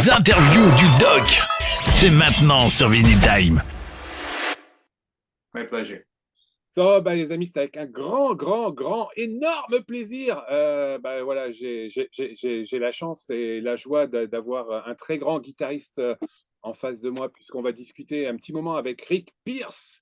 Les interviews du doc, c'est maintenant sur Vinyl Time. My pleasure. Les amis, c'est avec un énorme plaisir. Voilà, j'ai la chance et la joie d'avoir un très grand guitariste en face de moi, puisqu'on va discuter un petit moment avec Rick Pierce,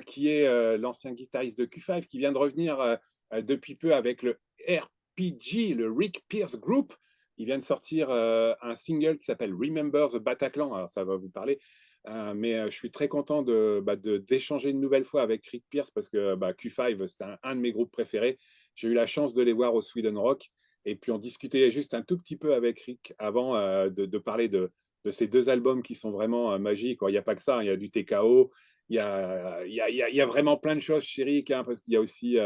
qui est l'ancien guitariste de Q5, qui vient de revenir depuis peu avec le RPG, le Rick Pierce Group. Il vient de sortir un single qui s'appelle Remember the Bataclan. Alors, ça va vous parler. Mais je suis très content d'échanger une nouvelle fois avec Rick Pierce parce que Q5, c'est un de mes groupes préférés. J'ai eu la chance de les voir au Sweden Rock et puis on discutait juste un tout petit peu avec Rick avant de parler de ces deux albums qui sont vraiment magiques. Il n'y a pas que ça, il y a du TKO, il y a vraiment plein de choses chez Rick, parce qu'il y a aussi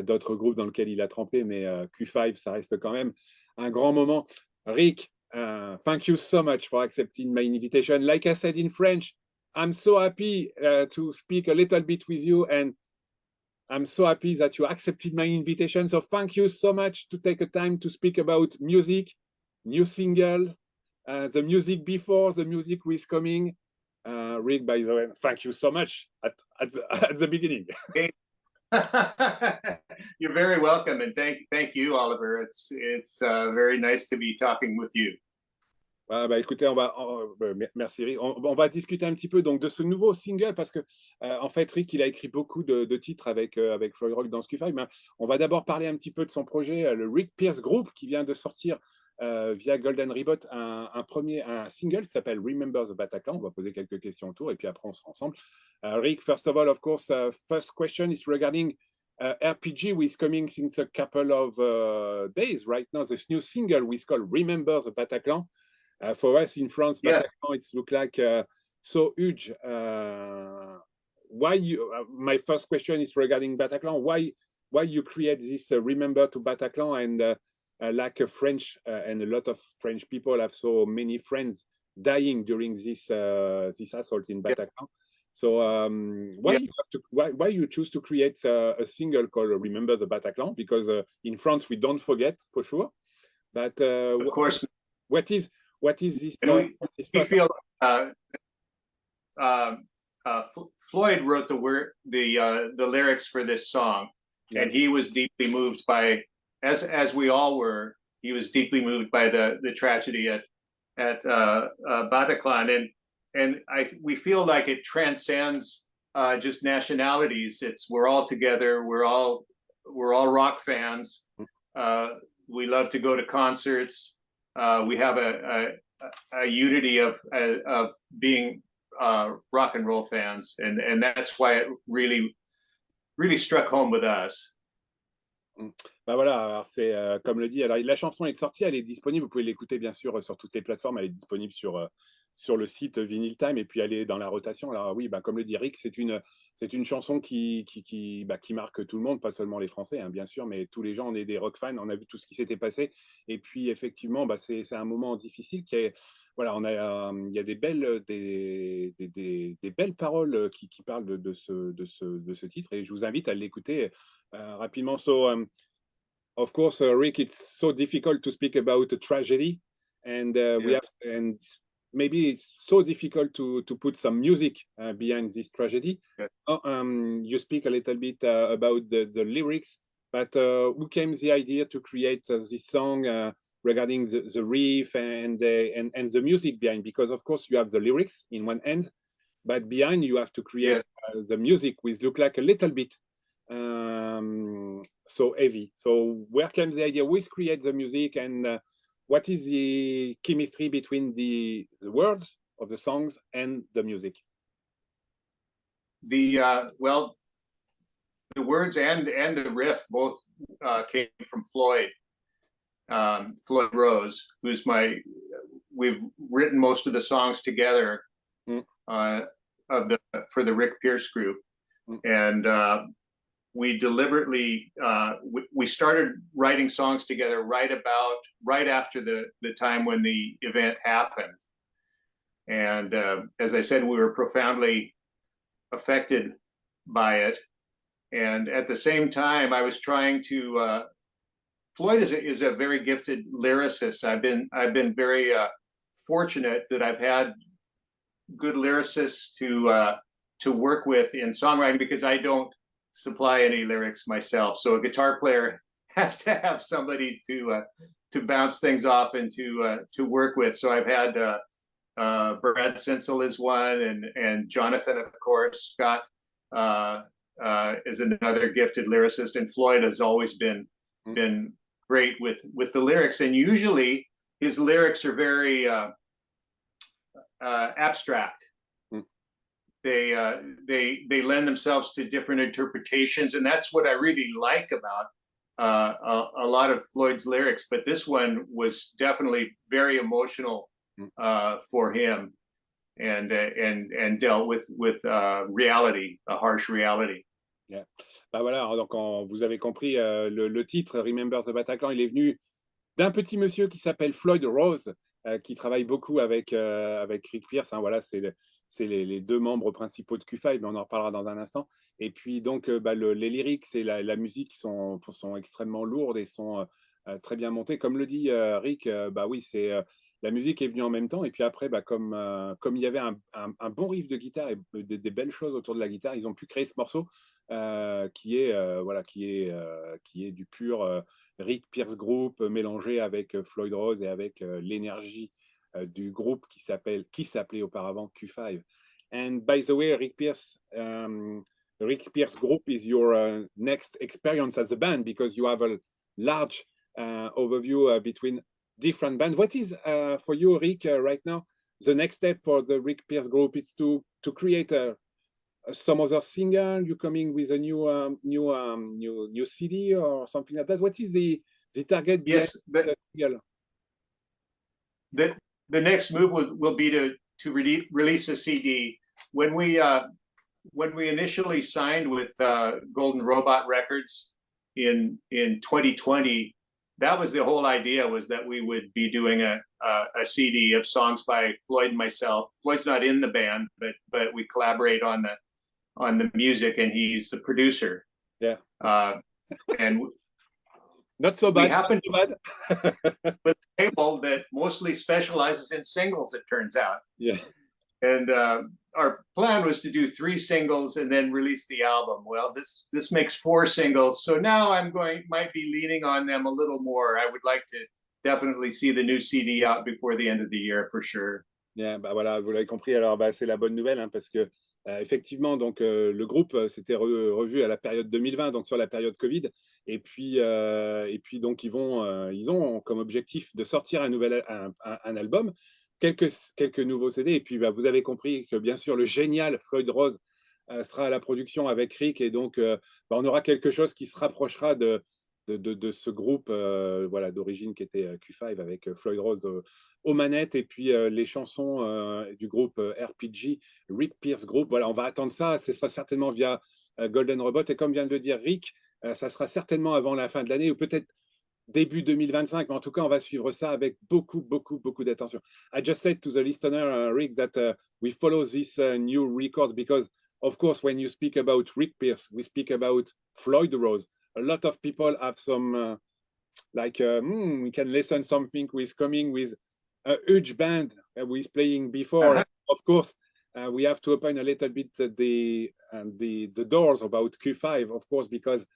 d'autres groupes dans lesquels il a trempé, mais Q5, ça reste quand même un grand moment. Rick, thank you so much for accepting my invitation. Like I said in French, I'm so happy to speak a little bit with you, and I'm so happy that you accepted my invitation. So thank you so much to take a time to speak about music, new single, the music before, the music who is coming. Rick, by the way, thank you so much at the beginning. Okay. You're very welcome, and thank you, Oliver. It's very nice to be talking with you. Écoutez, merci Rick. On va discuter un petit peu donc de ce nouveau single parce que en fait Rick il a écrit beaucoup de titres avec Floyd Rose dans Q5. Mais on va d'abord parler un petit peu de son projet, le Rick Pierce Group, qui vient de sortir via Golden Robot un single qui s'appelle Remember the Bataclan. On va poser quelques questions autour et puis après on sera ensemble. Rick, first of all, of course, first question is regarding RPG, which is coming since a couple of days right now. This new single which is called Remember the Bataclan. For us in France, yes. Bataclan, it's look like so huge. Why you? My first question is regarding Bataclan. Why you create this Remember to Bataclan and like a French and a lot of French people have so many friends dying during this assault in Bataclan. Yep. So why you choose to create a single called Remember the Bataclan? Because in France we don't forget for sure. But of course, what is this? We feel Floyd wrote the lyrics for this song, yeah. And he was deeply moved by, as we all were. He was deeply moved by the tragedy at Bataclan, and we feel like it transcends just nationalities. We're all together. We're all rock fans. We love to go to concerts. We have a unity of being rock and roll fans, and that's why it really struck home with us. Voilà, alors c'est comme le dit, alors la chanson est sortie, elle est disponible, vous pouvez l'écouter bien sûr sur toutes les plateformes, elle est disponible sur le site Vinyl Time et puis elle est dans la rotation. Alors oui, comme le dit Rick, c'est une chanson qui marque tout le monde, pas seulement les Français, bien sûr, mais tous les gens, on est des rock fans, on a vu tout ce qui s'était passé et puis effectivement, c'est un moment difficile qui est, voilà, il y a des belles paroles qui parlent de ce titre et je vous invite à l'écouter rapidement. So, of course, Rick, it's so difficult to speak about a tragedy, and maybe it's so difficult to put some music behind this tragedy. Yeah. You speak a little bit about the lyrics, but who came the idea to create this song regarding the riff and the music behind? Because of course you have the lyrics in one end, but behind you have to create the music which look like a little bit so heavy. So where came the idea? Who create the music and what is the chemistry between the words of the songs and the music? The words and the riff both came from Floyd Rose, we've written most of the songs together for the Rick Pierce Group, and we deliberately we started writing songs together right after the time when the event happened, and as I said, we were profoundly affected by it, and at the same time I was trying to Floyd is a very gifted lyricist. I've been very fortunate that I've had good lyricists to work with in songwriting, because I don't supply any lyrics myself. So a guitar player has to have somebody to bounce things off and to work with. So I've had Brad Sinsel is one, and Jonathan, of course, Scott is another gifted lyricist, and Floyd has always been great with the lyrics. And usually his lyrics are very abstract. They lend themselves to different interpretations, and that's what I really like about a lot of Floyd's lyrics. But this one was definitely very emotional for him, and dealt with reality, a harsh reality. Yeah. Bah voilà, donc vous avez compris, le titre Remember the Bataclan, il est venu d'un petit monsieur qui s'appelle Floyd Rose, qui travaille beaucoup avec Rick Pierce. Hein, voilà, c'est les deux membres principaux de Q5, mais on en reparlera dans un instant. Et puis donc les lyrics et la musique sont extrêmement lourdes et sont très bien montées. Comme le dit Rick, bah oui, la musique est venue en même temps. Et puis après, comme il y avait un bon riff de guitare et des belles choses autour de la guitare, ils ont pu créer ce morceau qui est du pur Rick Pierce groupe mélangé avec Floyd Rose et avec l'énergie du groupe qui s'appelait auparavant Q5. And by the way, Rick Pierce group is your next experience as a band, because you have a large overview between different bands. What is for you, Rick, right now, the next step for the Rick Pierce group? It's to create some other single. You coming with a new CD or something like that? What is the target? Yes, the next move will be to release a CD. When we initially signed with Golden Robot Records in 2020, that was the whole idea, was that we would be doing a CD of songs by Floyd and myself. Floyd's not in the band, but we collaborate on the music, and he's the producer. Yeah. And not so bad. We happen with a label that mostly specializes in singles, it turns out. Yeah. And our plan was to do 3 singles and then release the album. Well, this makes 4 singles, so now might be leaning on them a little more. I would like to definitely see the new CD out before the end of the year, for sure. Yeah, bah voilà, vous l'avez compris. Alors, c'est la bonne nouvelle, hein, parce que effectivement, donc le groupe s'était revu à la période 2020, donc sur la période Covid. Et puis donc ils ont comme objectif de sortir un album, quelques nouveaux CD. Et puis vous avez compris que bien sûr le génial Floyd Rose sera à la production avec Rick, et donc on aura quelque chose qui se rapprochera de ce groupe voilà, d'origine qui était Q5, avec Floyd Rose aux manettes, et puis les chansons du groupe RPG, Rick Pierce Group. Voilà, on va attendre ça, ce sera certainement via Golden Robot, et comme vient de le dire Rick, ça sera certainement avant la fin de l'année, ou peut-être début 2025, mais en tout cas, on va suivre ça avec beaucoup d'attention. I just said to the listener, Rick, that we follow this new record because, of course, when you speak about Rick Pierce, we speak about Floyd Rose. A lot of people have some we can listen something who is coming with a huge band who is playing before. Of course, we have to open a little bit the doors about Q5, of course, because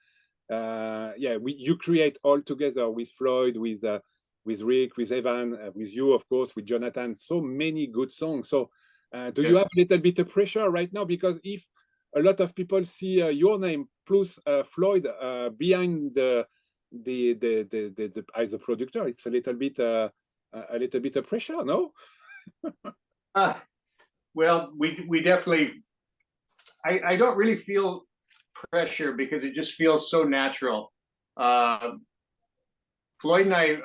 you create all together with Floyd, with Rick, with Evan, with you, of course, with Jonathan, so many good songs. So do you have a little bit of pressure right now? Because if a lot of people see your name plus Floyd behind the as a producer, it's a little bit of pressure, no? Well, we definitely. I don't really feel pressure, because it just feels so natural. Floyd and I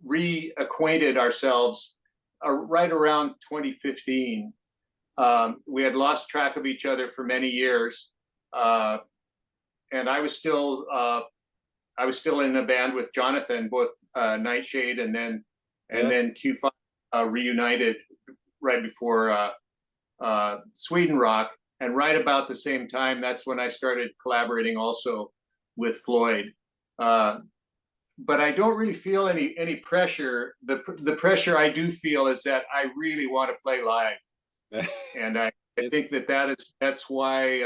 reacquainted ourselves right around 2015. We had lost track of each other for many years, and I was still in a band with Jonathan, both Nightshade and then Q5 reunited right before Sweden Rock, and right about the same time, that's when I started collaborating also with Floyd. but I don't really feel any pressure. The pressure I do feel is that I really want to play live, and I think that's why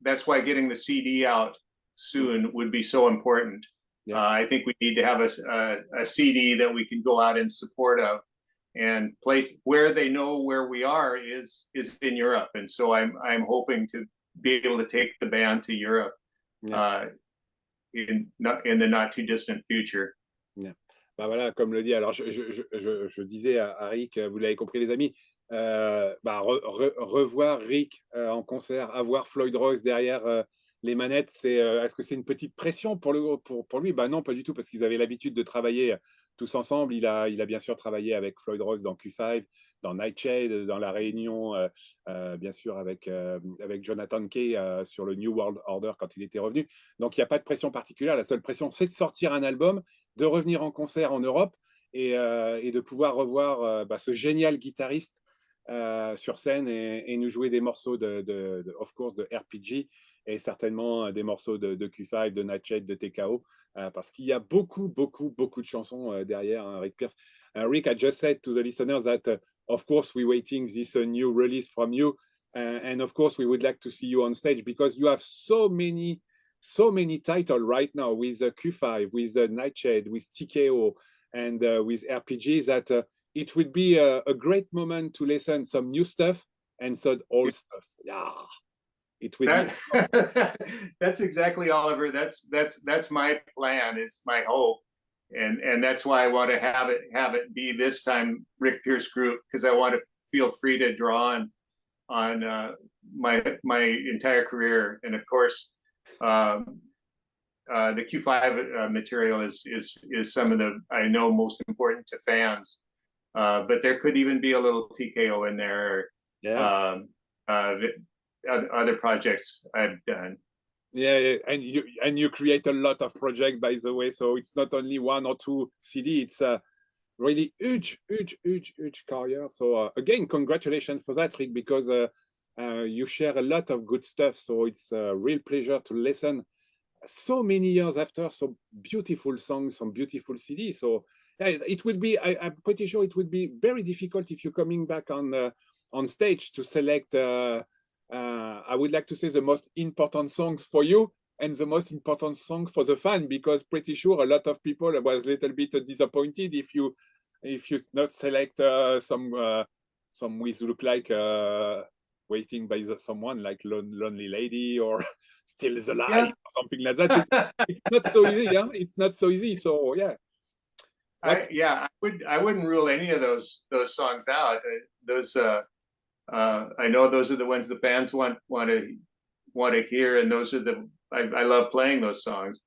getting the CD out soon would be so important. Yeah. I think we need to have a CD that we can go out in support of, and place where they know where we are is in Europe, and so I'm hoping to be able to take the band to Europe. Yeah. In the not too distant future. Yeah. Bah voilà, comme le dit, alors je disais à Rick, vous l'avez compris les amis, revoir Rick en concert, avoir Floyd Rose derrière les manettes, est-ce que c'est une petite pression pour lui? Bah non, pas du tout, parce qu'ils avaient l'habitude de travailler tous ensemble. Il a bien sûr travaillé avec Floyd Rose dans Q5, dans Nightshade, dans La Réunion, bien sûr avec Jonathan Kay sur le New World Order quand il était revenu. Donc il n'y a pas de pression particulière. La seule pression, c'est de sortir un album, de revenir en concert en Europe et de pouvoir revoir ce génial guitariste sur scène et nous jouer des morceaux of course, de RPG et certainement des morceaux de Q5, de Nightshade, de TKO, parce qu'il y a beaucoup de chansons derrière, hein, Rick Pierce. Rick, I just said to the listeners that, of course, we're waiting this new release from you, and of course, we would like to see you on stage because you have so many titles right now with Q5, with Nightshade, with TKO, and with RPGs that it would be a great moment to listen some new stuff and some old stuff. Yeah. It would that's exactly, Oliver. That's my plan, is my hope, and that's why I want to have it be this time Rick Pierce group, because I want to feel free to draw on my entire career, and of course the Q5 material is some of the, I know, most important to fans, but there could even be a little TKO in there. Yeah. Other projects I've done. Yeah, and you create a lot of projects, by the way, so it's not only one or two CD, it's a really huge career. So again, congratulations for that, Rick, because you share a lot of good stuff, so it's a real pleasure to listen so many years after, so beautiful songs, some beautiful CDs. So it would be, I'm pretty sure it would be very difficult if you're coming back on stage to select I would like to say the most important songs for you and the most important songs for the fan, because pretty sure a lot of people was a little bit disappointed if you not select some with look like waiting by someone like Lonely Lady or Still is Alive, yeah, or something like that. It's not so easy, yeah. It's not so easy. So yeah. I wouldn't rule any of those songs out. I know those are the ones the fans want to hear, and those are I love playing those songs.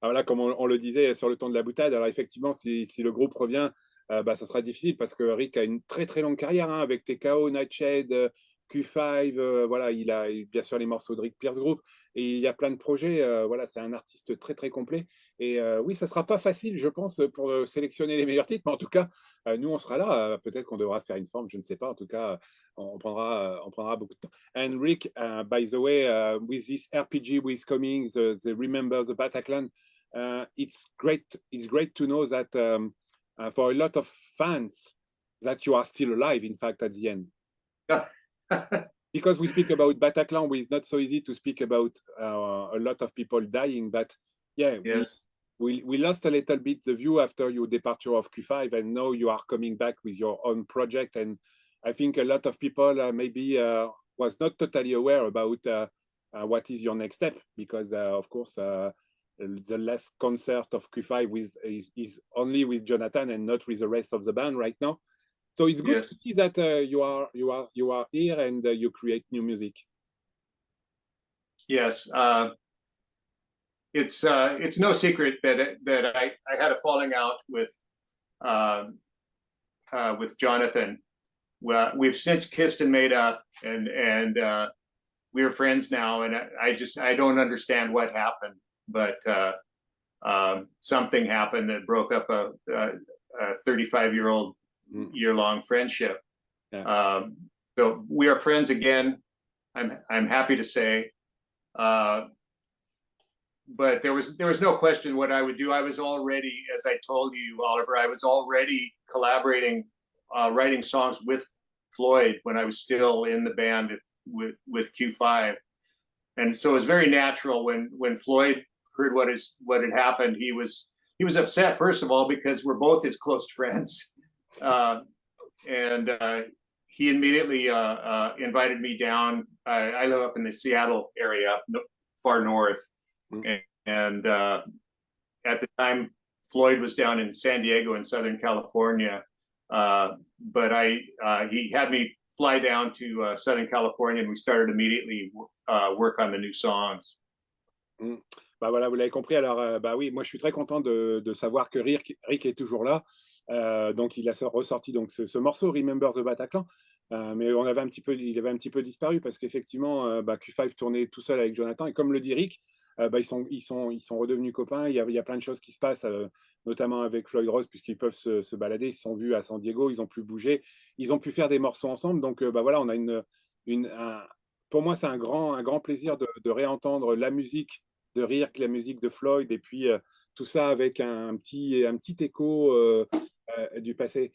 Alors là, comme on le disait sur le ton de la boutade, alors effectivement, si le groupe revient, ça sera difficile parce que Rick a une très longue carrière, hein, avec TKO, Nightshade, Q5, voilà, il a bien sûr les morceaux de Rick Pierce Group et il y a plein de projets. Voilà, c'est un artiste très complet. Et oui, ça sera pas facile, je pense, pour sélectionner les meilleurs titres, mais en tout cas, nous on sera là. Peut-être qu'on devra faire une forme, je ne sais pas. En tout cas, on prendra beaucoup de temps. And Rick, by the way, with this RPG with coming, the Remember the Bataclan, it's great to know that for a lot of fans that you are still alive, in fact, at the end. Because we speak about Bataclan, it's not so easy to speak about a lot of people dying, but yeah, yes, we lost a little bit the view after your departure of Q5, and now you are coming back with your own project, and I think a lot of people maybe was not totally aware about what is your next step, because of course the last concert of Q5 is only with Jonathan and not with the rest of the band right now. So it's good, yes, to see that you are here and you create new music. Yes, it's no secret that I had a falling out with Jonathan. Well, we've since kissed and made up, and we're friends now. And I don't understand what happened, but something happened that broke up a 35-year-old year-long friendship. Yeah. So we are friends again. I'm happy to say, but there was no question what I would do. I was already, as I told you, Oliver, I was already collaborating, writing songs with Floyd when I was still in the band with Q5, and so it was very natural when Floyd heard what had happened. He was upset, first of all, because we're both his close friends, and he immediately invited me down. I live up in the Seattle area, far north. And at the time, Floyd was down in San Diego in Southern California, but he had me fly down to Southern California, and we started immediately work on the new songs. Bah voilà, vous l'avez compris. Alors, bah oui, moi je suis très content de savoir que Rick est toujours là. Donc il a ressorti donc ce morceau Remember the Bataclan, mais il avait un petit peu disparu parce qu'effectivement, Q5 tournait tout seul avec Jonathan, et comme le dit Rick, ils sont redevenus copains. Il y a plein de choses qui se passent, notamment avec Floyd Rose, puisqu'ils peuvent se balader. Ils se sont vus à San Diego, ils ont pu bouger, ils ont pu faire des morceaux ensemble. Donc voilà, on a pour moi, c'est un grand plaisir de réentendre la musique de Rick, la musique de Floyd, et puis tout ça avec un petit écho du passé.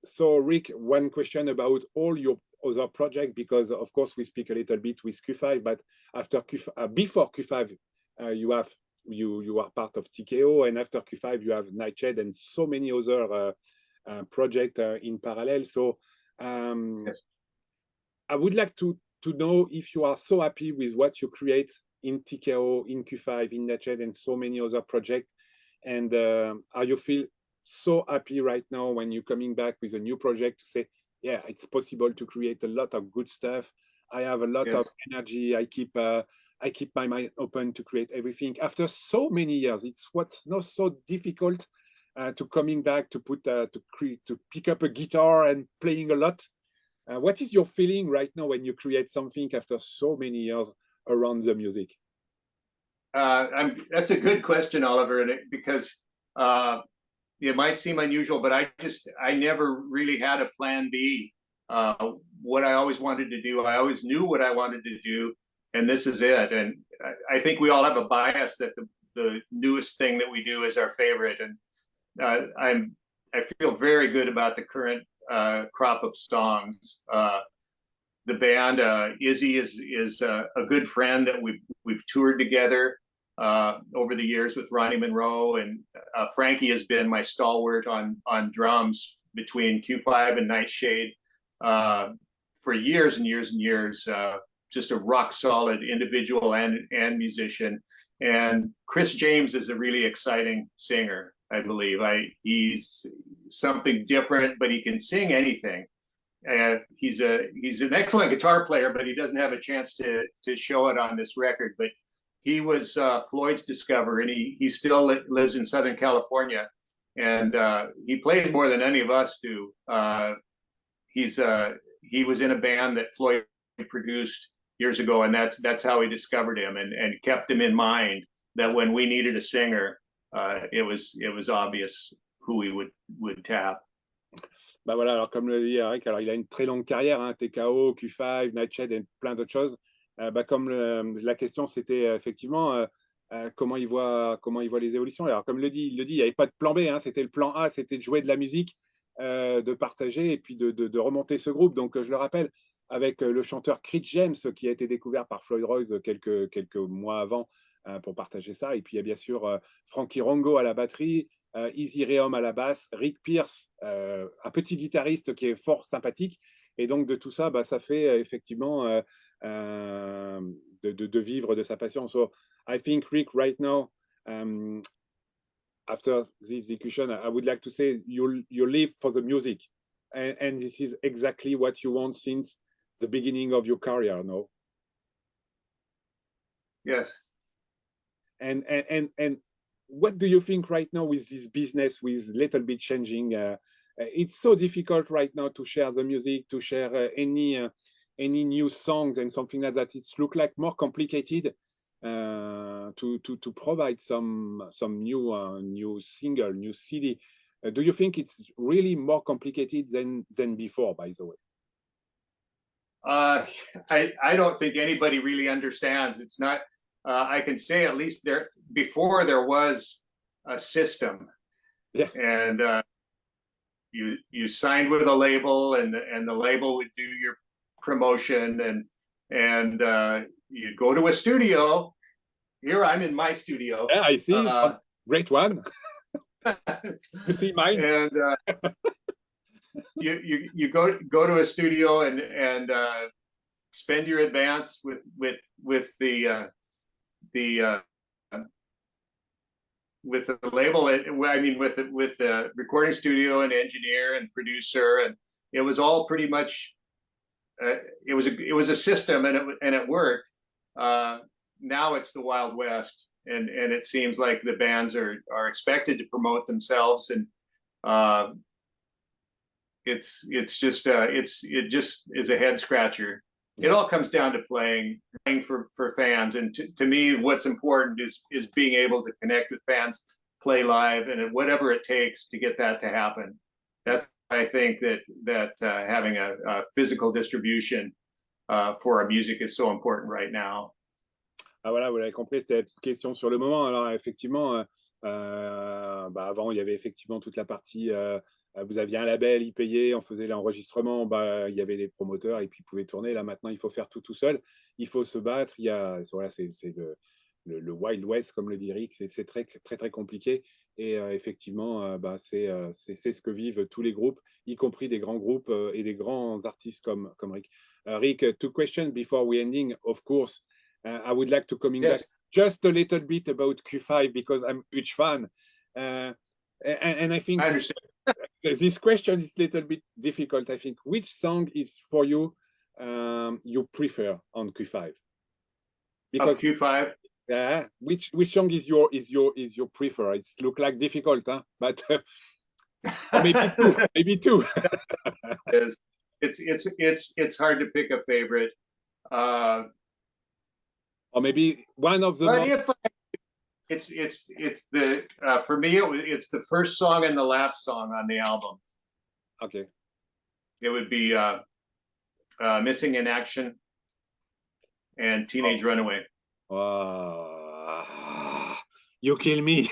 So Rick, one question about all your other projects, because of course we speak a little bit with Q5, but after before Q5, you are part of TKO, and after Q5 you have Nightshade and so many other projects in parallel. So Yes. I would like to know if you are so happy with what you create in TKO, in Q5, in Nightshade, and so many other projects, and are you feel so happy right now when you're coming back with a new project to say, yeah, it's possible to create a lot of good stuff. I have a lot of energy. I keep my mind open to create everything. After so many years, it's what's not so difficult to coming back to pick up a guitar and playing a lot. What is your feeling right now when you create something after so many years around the music? That's a good question, Oliver, because it might seem unusual, but I never really had a plan B. What I always wanted to do, I always knew what I wanted to do, and this is it. And I think we all have a bias that the newest thing that we do is our favorite. And I feel very good about the current crop of songs. The band, Izzy is a good friend that we've toured together over the years with Ronnie Monroe, and Frankie has been my stalwart on drums between Q5 and Nightshade for years and years and years. Just a rock solid individual and musician. And Chris James is a really exciting singer, I believe. He's something different, but he can sing anything. He's an excellent guitar player, but he doesn't have a chance to show it on this record. But he was Floyd's discoverer, and he still lives in Southern California, and he plays more than any of us do. He was in a band that Floyd produced years ago, and that's how we discovered him and kept him in mind, that when we needed a singer, it was obvious who we would tap. Bah voilà, alors comme le dit Eric, alors il a une très longue carrière, hein, TKO, Q5, Nightshade et plein d'autres choses. Comme la question c'était effectivement comment il voit les évolutions. Alors comme il le dit, il n'y avait pas de plan B, hein, c'était le plan A, c'était de jouer de la musique, de partager et puis de remonter ce groupe. Donc je le rappelle, avec le chanteur Chris James qui a été découvert par Floyd Rose quelques mois avant pour partager ça. Et puis il y a bien sûr Frankie Rongo à la batterie, Easy Reom à la basse, Rick Pierce, un petit guitariste qui est fort sympathique. Et donc de tout ça, ça fait effectivement de vivre de sa passion. So I think Rick, right now, after this discussion, I would like to say you live for the music, and this is exactly what you want since the beginning of your career, no? Yes. And what do you think right now with this business, with little bit changing? It's so difficult right now to share the music, to share any new songs and something like that. It's look like more complicated to provide some new single, new CD. Do you think it's really more complicated than before, by the way? I don't think anybody really understands. It's not, I can say at least before there was a system, Yeah. and you signed with a label, and the label would do your promotion, and you'd go to a studio. Here I'm in my studio. Yeah, I see. Great one. You see mine. And you go to a studio and spend your advance with the label. I mean, with the recording studio and engineer and producer, and it was all pretty much. It was a system, and it worked. Now it's the Wild West, and it seems like the bands are expected to promote themselves, and it just is a head scratcher. It all comes down to playing for fans, and to me, what's important is being able to connect with fans, play live, and whatever it takes to get that to happen. That's, I think, that having a physical distribution for our music is so important right now. Ah voilà, vous l'avez compris, c'était la petite question sur le moment. Alors effectivement, avant, il y avait effectivement toute la partie, vous aviez un label, ils payaient, on faisait l'enregistrement, il y avait les promoteurs et puis ils pouvaient tourner. Là maintenant, il faut faire tout seul, il faut se battre. Voilà, c'est le Wild West, comme le dit Rick, c'est très, très, très compliqué. Et effectivement, c'est ce que vivent tous les groupes, y compris des grands groupes et des grands artistes comme Rick. Rick, two questions before we ending. Of course, I would like to coming back just a little bit about Q5 because I'm a huge fan. And I think I understand. This question is a little bit difficult. I think which song is for you you prefer on Q5? Because of Q5. Which song is your prefer? It's look like difficult, huh? But maybe two. It's hard to pick a favorite. Or maybe one of the. It's the for me it's the first song and the last song on the album. Okay. It would be Missing in Action and Teenage Runaway. You kill me.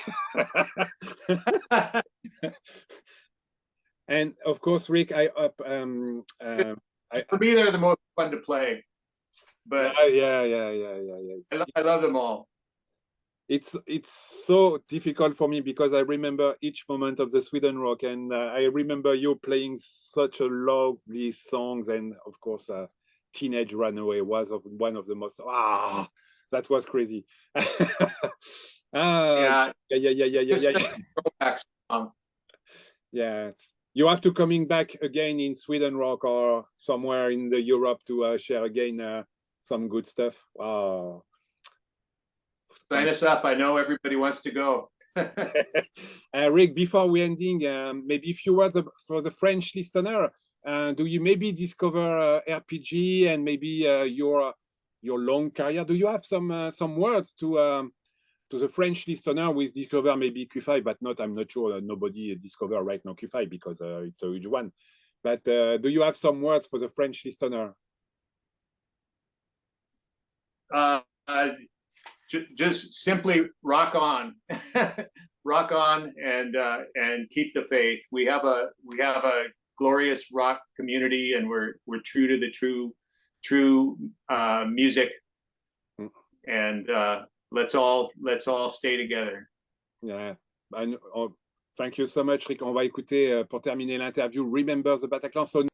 And of course, Rick, for me they're the most fun to play. But yeah. I love them all. It's so difficult for me because I remember each moment of the Sweden Rock, and I remember you playing such a lovely songs, and of course, Teenage Runaway was one of the most. That was crazy. Yeah. Yeah, you have to coming back again in Sweden Rock or somewhere in the Europe to share again some good stuff. Wow. Sign us up. I know everybody wants to go. Rick, before we ending, maybe a few words for the French listener. Do you maybe discover RPG and maybe your long career? Do you have some words to the French listener who is discover maybe Q5, but I'm not sure that nobody discover right now Q5 because it's a huge one. But do you have some words for the French listener? Just simply rock on. Rock on and keep the faith. We have a glorious rock community, and we're true to the true music, and let's all stay together. Yeah. Thank you so much, Rick. On va écouter pour terminer l'interview Remember the Bataclan. So